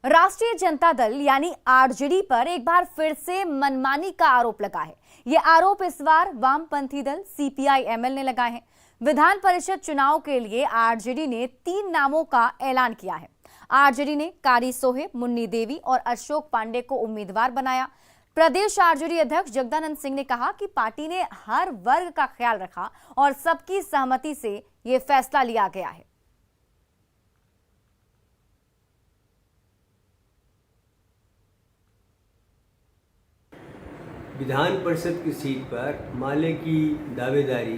राष्ट्रीय जनता दल यानी आरजेडी पर एक बार फिर से मनमानी का आरोप लगा है। ये आरोप इस बार वामपंथी दल सीपीआई एमएल ने लगाए हैं। विधान परिषद चुनाव के लिए आरजेडी ने 3 नामों का ऐलान किया है। आरजेडी ने कारी सोहेब, मुन्नी देवी और अशोक पांडे को उम्मीदवार बनाया। प्रदेश आरजेडी अध्यक्ष जगदानंद सिंह ने कहा कि पार्टी ने हर वर्ग का ख्याल रखा और सबकी सहमति से ये फैसला लिया गया है। विधान परिषद की सीट पर माले की दावेदारी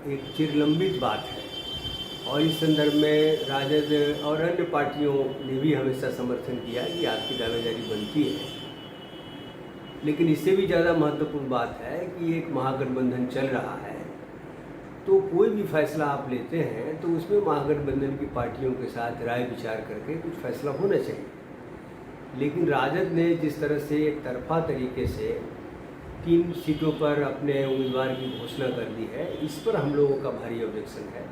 एक चिरलंबित बात है और इस संदर्भ में राजद और अन्य पार्टियों ने भी हमेशा समर्थन किया कि आपकी दावेदारी बनती है। लेकिन इससे भी ज़्यादा महत्वपूर्ण बात है कि एक महागठबंधन चल रहा है, तो कोई भी फैसला आप लेते हैं तो उसमें महागठबंधन की पार्टियों के साथ राय विचार करके कुछ फैसला होना चाहिए। लेकिन राजद ने जिस तरह से एक तरफा तरीके से 3 सीटों पर अपने उम्मीदवार की घोषणा कर दी है, इस पर हम लोगों का भारी ऑब्जेक्शन है।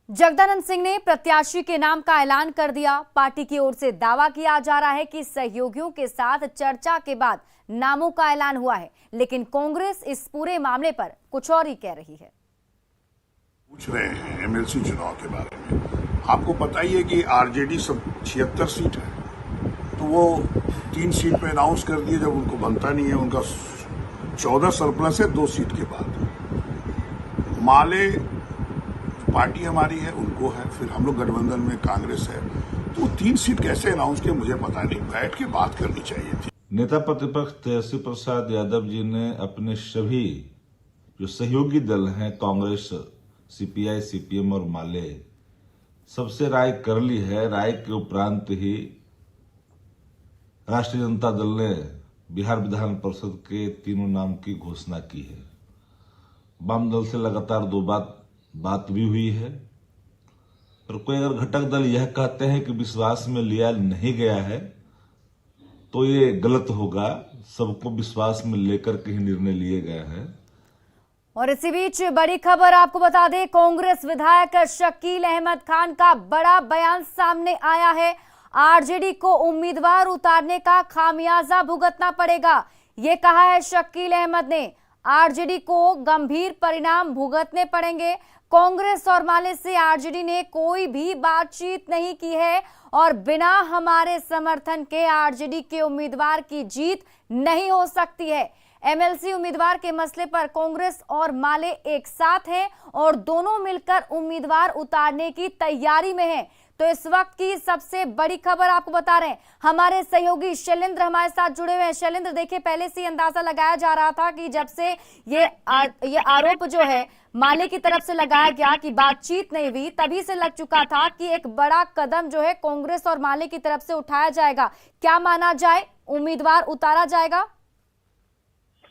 जगदानंद सिंह ने प्रत्याशी के नाम का ऐलान कर दिया। पार्टी की ओर से दावा किया जा रहा है कि सहयोगियों के साथ चर्चा के बाद नामों का ऐलान हुआ है, लेकिन कांग्रेस इस पूरे मामले पर कुछ और ही कह रही है। पूछ रहे हैं एमएलसी चुनाव के बारे में। आपको पता ही है कि आरजेडी सब 76 सीट है, तो वो 3 सीट पे अनाउंस कर दिए जब उनको बनता नहीं है। उनका 14 सरप्लस है 2 सीट के बाद। माले पार्टी हमारी है, उनको है, फिर हम लोग गठबंधन में कांग्रेस है, तो 3 सीट कैसे अनाउंस किए मुझे पता नहीं। बैठ के बात करनी चाहिए थी। नेता प्रतिपक्ष तेजस्वी प्रसाद यादव जी ने अपने सभी जो सहयोगी दल हैं, कांग्रेस, सीपीआई, सीपीएम और माले, सबसे राय कर ली है। राय के उपरांत ही राष्ट्रीय जनता दल ने बिहार विधान परिषद के 3 नाम की घोषणा की है। वाम दल से लगातार 2 बात भी हुई है, और कोई अगर घटक दल यह कहते हैं कि विश्वास में लिया नहीं गया है तो ये गलत होगा। सबको विश्वास में लेकर के ही निर्णय लिए गए हैं। और इसी बीच बड़ी खबर आपको बता दें, कांग्रेस विधायक शकील अहमद खान का बड़ा बयान सामने आया है। आरजेडी को उम्मीदवार उतारने का खामियाजा भुगतना पड़ेगा, ये कहा है शकील अहमद ने। आरजेडी को गंभीर परिणाम भुगतने पड़ेंगे। कांग्रेस और माले से आरजेडी ने कोई भी बातचीत नहीं की है और बिना हमारे समर्थन के आरजेडी के उम्मीदवार की जीत नहीं हो सकती है। एमएलसी उम्मीदवार के मसले पर कांग्रेस और माले एक साथ हैं और दोनों मिलकर उम्मीदवार उतारने की तैयारी में हैं। तो इस वक्त की सबसे बड़ी खबर आपको बता रहे हैं, हमारे सहयोगी शैलेंद्र हमारे साथ जुड़े हुए हैं। शैलेंद्र, देखिए, पहले से अंदाजा लगाया जा रहा था कि जब से ये आरोप जो है माले की तरफ से लगाया गया कि बातचीत नहीं हुई, तभी से लग चुका था कि एक बड़ा कदम जो है कांग्रेस और माले की तरफ से उठाया जाएगा। क्या माना जाए, उम्मीदवार उतारा जाएगा?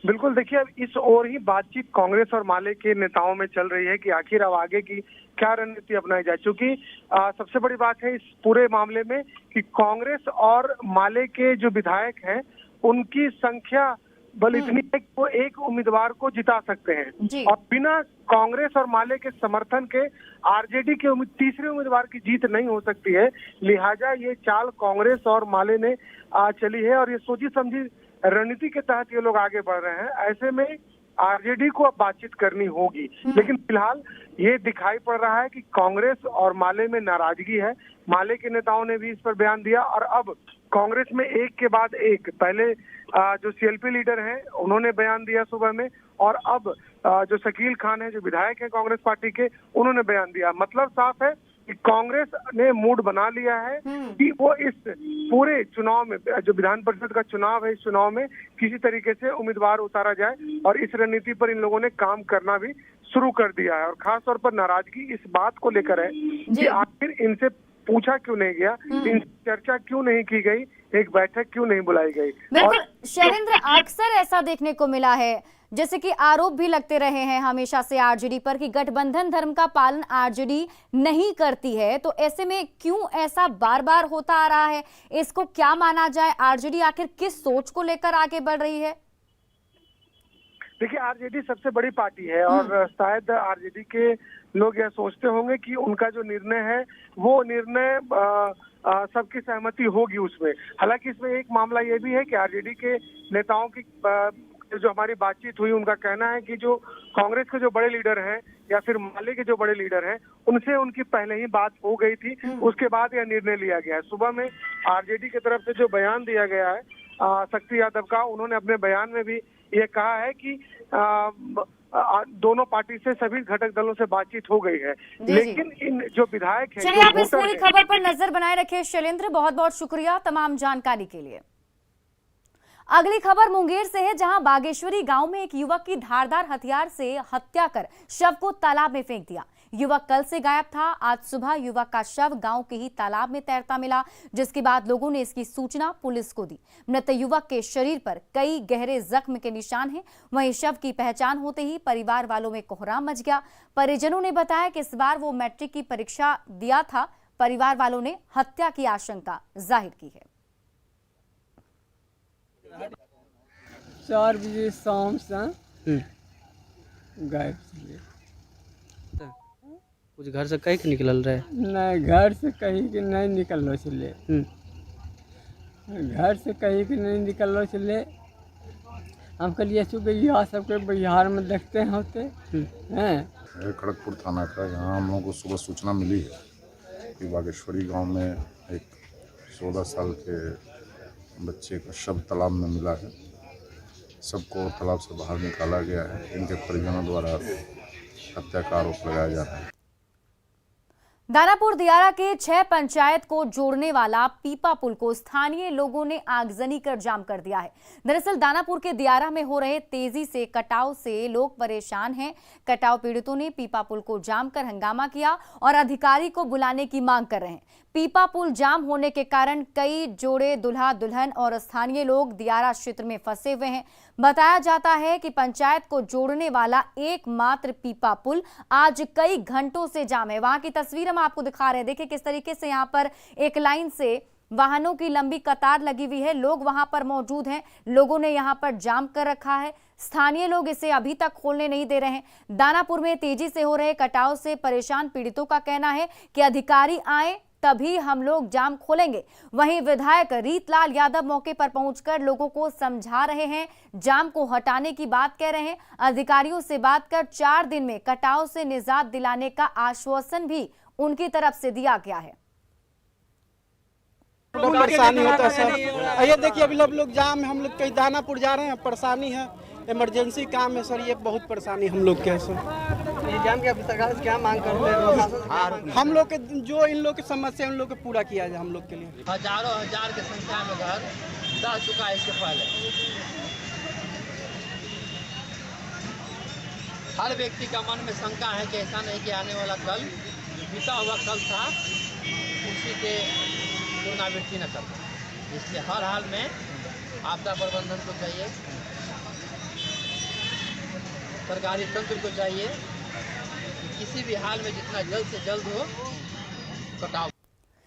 बिल्कुल, देखिए, अब इस ओर ही बातचीत कांग्रेस और माले के नेताओं में चल रही है कि आखिर अब आगे की क्या रणनीति अपनाई जाए। क्योंकि सबसे बड़ी बात है इस पूरे मामले में कि कांग्रेस और माले के जो विधायक हैं उनकी संख्या बल इतनी है कि वो एक उम्मीदवार को जिता सकते हैं और बिना कांग्रेस और माले के समर्थन के आरजेडी के तीसरे उम्मीदवार की जीत नहीं हो सकती है। लिहाजा ये चाल कांग्रेस और माले ने चली है और ये सोची समझी रणनीति के तहत ये लोग आगे बढ़ रहे हैं। ऐसे में आरजेडी को अब बातचीत करनी होगी, लेकिन फिलहाल ये दिखाई पड़ रहा है कि कांग्रेस और माले में नाराजगी है। माले के नेताओं ने भी इस पर बयान दिया और अब कांग्रेस में एक के बाद एक, पहले जो सीएलपी लीडर हैं उन्होंने बयान दिया सुबह में, और अब जो शकील खान है जो विधायक है कांग्रेस पार्टी के, उन्होंने बयान दिया। मतलब साफ है कि कांग्रेस ने मूड बना लिया है कि वो इस पूरे चुनाव में, जो विधान परिषद का चुनाव है, इस चुनाव में किसी तरीके से उम्मीदवार उतारा जाए, और इस रणनीति पर इन लोगों ने काम करना भी शुरू कर दिया है। और खास तौर पर नाराजगी इस बात को लेकर है कि आखिर इनसे पूछा क्यों नहीं गया, इनसे चर्चा क्यों नहीं की गई, एक बैठक क्यों नहीं बुलाई गई। बिल्कुल शैलेंद्र, अक्सर ऐसा देखने को मिला है, जैसे कि आरोप भी लगते रहे हैं हमेशा से आरजेडी पर कि गठबंधन धर्म का पालन आरजेडी नहीं करती है। तो ऐसे में क्यों ऐसा बार बार होता आ रहा है, इसको क्या माना जाए? आरजेडी आखिर किस सोच को लेकर आगे बढ़ रही है? देखिए, आरजेडी सबसे बड़ी पार्टी है और शायद आरजेडी के लोग यह सोचते होंगे कि उनका जो निर्णय है वो निर्णय सबकी सहमति होगी उसमें। हालांकि इसमें एक मामला ये भी है कि आरजेडी के नेताओं की जो हमारी बातचीत हुई, उनका कहना है कि जो कांग्रेस के जो बड़े लीडर हैं या फिर माले के जो बड़े लीडर हैं, उनसे उनकी पहले ही बात हो गई थी, उसके बाद यह निर्णय लिया गया है। सुबह में आरजेडी की तरफ से जो बयान दिया गया है शक्ति यादव का, उन्होंने अपने बयान में भी ये कहा है कि दोनों पार्टी से सभी घटक दलों से बातचीत हो गई है, लेकिन इन जो विधायक हैं, चलिए आप इस पूरी खबर पर नजर बनाए रखिए शैलेंद्र, बहुत बहुत शुक्रिया तमाम जानकारी के लिए। अगली खबर मुंगेर से है, जहां बागेश्वरी गांव में एक युवक की धारदार हथियार से हत्या कर शव को तालाब में फेंक दिया। युवक कल से गायब था। आज सुबह युवक का शव गांव के ही तालाब में तैरता मिला, जिसके बाद लोगों ने इसकी सूचना पुलिस को दी। मृत युवक के शरीर पर कई गहरे जख्म के निशान हैं। वहीं शव की पहचान होते ही परिवार वालों में कोहराम मच गया। परिजनों ने बताया कि इस बार वो मैट्रिक की परीक्षा दिया था। परिवार वालों ने हत्या की आशंका जाहिर की है। 4 बजे शाम से गायब छे। कुछ घर से कहीं निकल रहे? नहीं, घर से कहीं के नहीं निकलो छे। घर से कहीं के नहीं निकलो छे। हम कहलिए सुबह सबके बिहार में देखते हैं होते हैं। खड़गपुर थाना का यहाँ हम लोगों को सुबह सूचना मिली है कि बागेश्वरी गांव में एक 14 साल के बच्चे का शव तालाब में मिला है। सबको तालाब से बाहर निकाला गया है। इनके परिजनों द्वारा हत्या का आरोप लगाया जा रहा है। दानापुर दियारा के 6 पंचायत को जोड़ने वाला पीपा पुल को स्थानीय लोगों ने आगजनी कर जाम कर दिया है। दरअसल दानापुर के दियारा में हो रहे तेजी से कटाव से लोग परेशान हैं। कटाव पीड़ितों ने पीपा पुल को जाम कर हंगामा किया और अधिकारी को बुलाने की मांग कर रहे हैं। पीपा पुल जाम होने के कारण कई जोड़े दुल्हा दुल्हन और स्थानीय लोग दियारा क्षेत्र में फंसे हुए हैं। बताया जाता है कि पंचायत को जोड़ने वाला एकमात्र पीपा पुल आज कई घंटों से जाम है। वहां की तस्वीर हम आपको दिखा रहे हैं। देखिए किस तरीके से यहाँ पर एक लाइन से वाहनों की लंबी कतार लगी हुई है। लोग वहां पर मौजूद हैं। लोगों ने यहाँ पर जाम कर रखा है। स्थानीय लोग इसे अभी तक खोलने नहीं दे रहे हैं। दानापुर में तेजी से हो रहे कटाव से परेशान पीड़ितों का कहना है कि अधिकारी आए तभी हम लोग जाम खोलेंगे। वहीं विधायक रीतलाल यादव मौके पर पहुंचकर लोगों को समझा रहे हैं, जाम को हटाने की बात कह रहे हैं। अधिकारियों से बात कर 4 दिन में कटाव से निजात दिलाने का आश्वासन भी उनकी तरफ से दिया गया है। परेशानी होता है सर। ये देखिए अभी लोग जाम है, हम लोग कहीं दानापुर जा रहे हैं, परेशानी है, इमरजेंसी काम है सर। ये बहुत परेशानी हम लोग के है सर। ये जाम के सरकार से क्या मांग करते हैं? हम लोग के जो इन लोग की समस्या उन लोग को पूरा किया जाए हम लोग के लिए। हजारों हजार की संख्या में घर ढह चुका है इसके पहले। हर व्यक्ति का मन में शंका है कि ऐसा नहीं कि आने वाला कल बीता हुआ कल था उसी के पुनरावृत्ति न कर। इसलिए हर हाल में आपदा प्रबंधन को चाहिए, सरकारी तंत्र को चाहिए कि किसी भी हाल में जितना जल्द से जल्द हो कटाव।